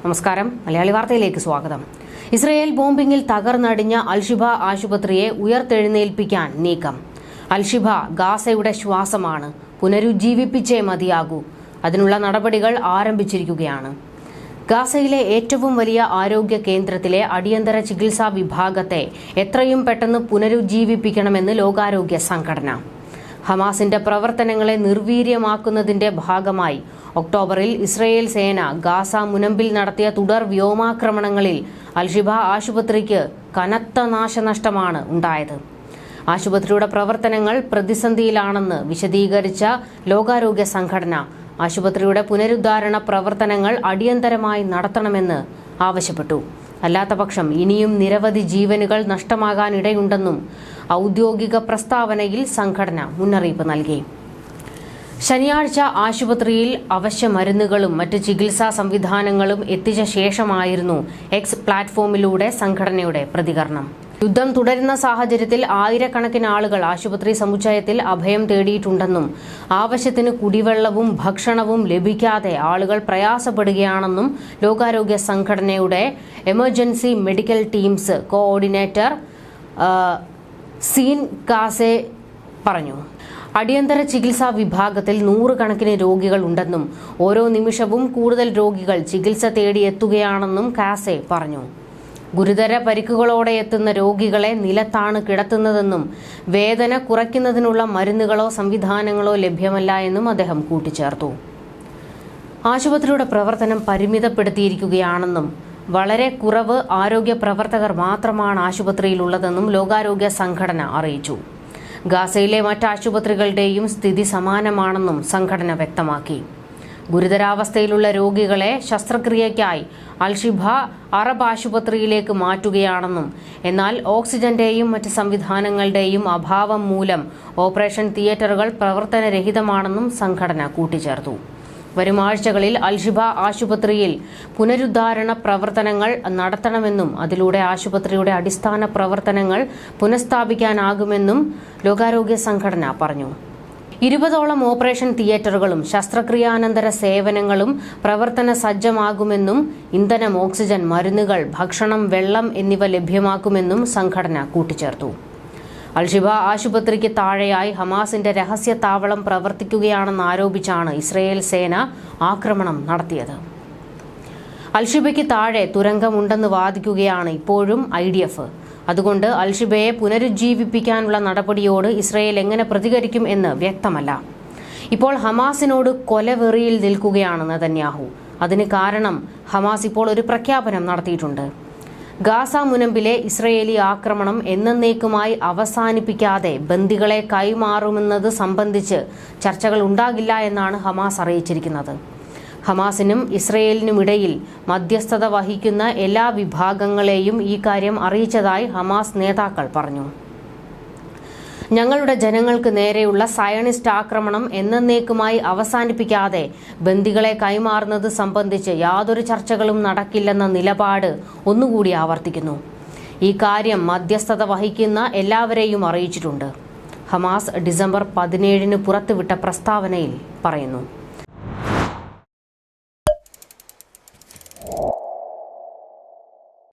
നമസ്കാരം. മലയാളി വാർത്തയിലേക്ക് സ്വാഗതം. ഇസ്രയേൽ ബോംബിംഗിൽ തകർന്നടിഞ്ഞ അൽഷിബ ആശുപത്രിയെ ഉയർത്തെഴുന്നേൽപ്പിക്കാൻ നീക്കം. അൽഷിബ ഗാസയുടെ ശ്വാസമാണ്, പുനരുജ്ജീവിപ്പിച്ചേ മതിയാകൂ. അതിനുള്ള നടപടികൾ ആരംഭിച്ചിരിക്കുകയാണ്. ഗാസയിലെ ഏറ്റവും വലിയ ആരോഗ്യ കേന്ദ്രത്തിലെ അടിയന്തര ചികിത്സാ വിഭാഗത്തെ എത്രയും പെട്ടെന്ന് പുനരുജ്ജീവിപ്പിക്കണമെന്ന് ലോകാരോഗ്യ സംഘടന. ഹമാസിന്റെ പ്രവർത്തനങ്ങളെ നിർവീര്യമാക്കുന്നതിന്റെ ഭാഗമായി ഒക്ടോബറിൽ ഇസ്രയേൽ സേന ഗാസ മുനമ്പിൽ നടത്തിയ തുടർ വ്യോമാക്രമണങ്ങളിൽ അൽഷിബ ആശുപത്രിക്ക് കനത്ത നാശനഷ്ടമാണ് ഉണ്ടായത്. ആശുപത്രിയുടെ പ്രവർത്തനങ്ങൾ പ്രതിസന്ധിയിലാണെന്ന് വിശദീകരിച്ച ലോകാരോഗ്യ സംഘടന ആശുപത്രിയുടെ പുനരുദ്ധാരണ പ്രവർത്തനങ്ങൾ അടിയന്തരമായി നടത്തണമെന്ന് ആവശ്യപ്പെട്ടു. അല്ലാത്തപക്ഷം ഇനിയും നിരവധി ജീവനുകൾ നഷ്ടമാകാനിടയുണ്ടെന്നും ഔദ്യോഗിക പ്രസ്താവനയിൽ സംഘടന മുന്നറിയിപ്പ് നൽകി. ശനിയാഴ്ച ആശുപത്രിയിൽ അവശ്യ മരുന്നുകളും മറ്റ് ചികിത്സാ സംവിധാനങ്ങളും എത്തിച്ച ശേഷമായിരുന്നു എക്സ് പ്ലാറ്റ്ഫോമിലൂടെ സംഘടനയുടെ പ്രതികരണം. യുദ്ധം തുടരുന്ന സാഹചര്യത്തിൽ ആയിരക്കണക്കിന് ആളുകൾ ആശുപത്രി സമുച്ചയത്തിൽ അഭയം തേടിയിട്ടുണ്ടെന്നും ആവശ്യത്തിന് കുടിവെള്ളവും ഭക്ഷണവും ലഭിക്കാതെ ആളുകൾ പ്രയാസപ്പെടുകയാണെന്നും ലോകാരോഗ്യ സംഘടനയുടെ emergency medical teams coordinator Sean Casey പറഞ്ഞു. അടിയന്തര ചികിത്സാ വിഭാഗത്തിൽ 100 കണക്കിന് രോഗികൾ ഉണ്ടെന്നും ഓരോ നിമിഷവും കൂടുതൽ രോഗികൾ ചികിത്സ തേടിയെത്തുകയാണെന്നും കാസെ പറഞ്ഞു. ഗുരുതര പരിക്കുകളോടെ എത്തുന്ന രോഗികളെ നിലത്താണ് കിടത്തുന്നതെന്നും വേദന കുറയ്ക്കുന്നതിനുള്ള മരുന്നുകളോ സംവിധാനങ്ങളോ ലഭ്യമല്ല എന്നും അദ്ദേഹം കൂട്ടിച്ചേർത്തു. ആശുപത്രിയുടെ പ്രവർത്തനം പരിമിതപ്പെടുത്തിയിരിക്കുകയാണെന്നും വളരെ കുറവ് ആരോഗ്യ പ്രവർത്തകർ മാത്രമാണ് ആശുപത്രിയിലുള്ളതെന്നും ലോകാരോഗ്യ സംഘടന അറിയിച്ചു. ഗാസയിലെ മറ്റ് ആശുപത്രികളുടെയും സ്ഥിതി സമാനമാണെന്നും സംഘടന വ്യക്തമാക്കി. ഗുരുതരാവസ്ഥയിലുള്ള രോഗികളെ ശസ്ത്രക്രിയയ്ക്കായി അൽഷിബ അറബ് ആശുപത്രിയിലേക്ക് മാറ്റുകയാണെന്നും എന്നാൽ ഓക്സിജന്റെയും മറ്റ് സംവിധാനങ്ങളുടെയും അഭാവം മൂലം ഓപ്പറേഷൻ തിയേറ്ററുകൾ പ്രവർത്തനരഹിതമാണെന്നും സംഘടന കൂട്ടിച്ചേർത്തു. വരും ആഴ്ചകളിൽ അൽഷിബ ആശുപത്രിയിൽ പുനരുദ്ധാരണ പ്രവർത്തനങ്ങൾ നടത്തണമെന്നും അതിലൂടെ ആശുപത്രിയുടെ അടിസ്ഥാന പ്രവർത്തനങ്ങൾ പുനഃസ്ഥാപിക്കാനാകുമെന്നും ലോകാരോഗ്യ സംഘടന പറഞ്ഞു. 20ഓളം ഓപ്പറേഷൻ തിയേറ്ററുകളും ശസ്ത്രക്രിയാനന്തര സേവനങ്ങളും പ്രവർത്തന സജ്ജമാകുമെന്നും ഇന്ധനം, ഓക്സിജൻ, മരുന്നുകൾ, ഭക്ഷണം, വെള്ളം എന്നിവ ലഭ്യമാക്കുമെന്നും സംഘടന കൂട്ടിച്ചേർത്തു. അൽഷിബ ആശുപത്രിക്ക് താഴെയായി ഹമാസിന്റെ രഹസ്യ താവളം പ്രവർത്തിക്കുകയാണെന്ന് ആരോപിച്ചാണ് ഇസ്രയേൽ സേന ആക്രമണം നടത്തിയത്. അൽഷിബയ്ക്ക് താഴെ തുരങ്കമുണ്ടെന്ന് വാദിക്കുകയാണ് ഇപ്പോഴും IDF. അതുകൊണ്ട് അൽഷിബയെ പുനരുജ്ജീവിപ്പിക്കാനുള്ള നടപടിയോട് ഇസ്രയേൽ എങ്ങനെ പ്രതികരിക്കും എന്ന് വ്യക്തമല്ല. ഇപ്പോൾ ഹമാസിനോട് കൊലവെറിയിൽ നിൽക്കുകയാണ് നെതന്യാഹു. അതിന് കാരണം ഹമാസ് ഇപ്പോൾ ഒരു പ്രഖ്യാപനം നടത്തിയിട്ടുണ്ട്. ഗാസ മുനമ്പിലെ ഇസ്രയേലി ആക്രമണം എന്നേക്കുമായി അവസാനിപ്പിക്കാതെ ബന്ദികളെ കൈമാറുമെന്നത് സംബന്ധിച്ച് ചർച്ചകൾ ഉണ്ടാകില്ല എന്നാണ് ഹമാസ് അറിയിച്ചിരിക്കുന്നത്. ഹമാസിനും ഇസ്രയേലിനുമിടയിൽ മധ്യസ്ഥത വഹിക്കുന്ന എല്ലാ വിഭാഗങ്ങളെയും ഈ കാര്യം അറിയിച്ചതായി ഹമാസ് നേതാക്കൾ പറഞ്ഞു. ഞങ്ങളുടെ ജനങ്ങൾക്ക് നേരെയുള്ള സയണിസ്റ്റ് ആക്രമണം എന്നേക്കുമായി അവസാനിപ്പിക്കാതെ ബന്ദികളെ കൈമാറുന്നത് സംബന്ധിച്ച് യാതൊരു ചർച്ചകളും നടക്കില്ലെന്ന നിലപാട് ഒന്നുകൂടി ആവർത്തിക്കുന്നു. ഈ കാര്യം മധ്യസ്ഥത വഹിക്കുന്ന എല്ലാവരെയും അറിയിച്ചിട്ടുണ്ട്. ഹമാസ് ഡിസംബർ 17 പുറത്തുവിട്ട പ്രസ്താവനയിൽ പറയുന്നു.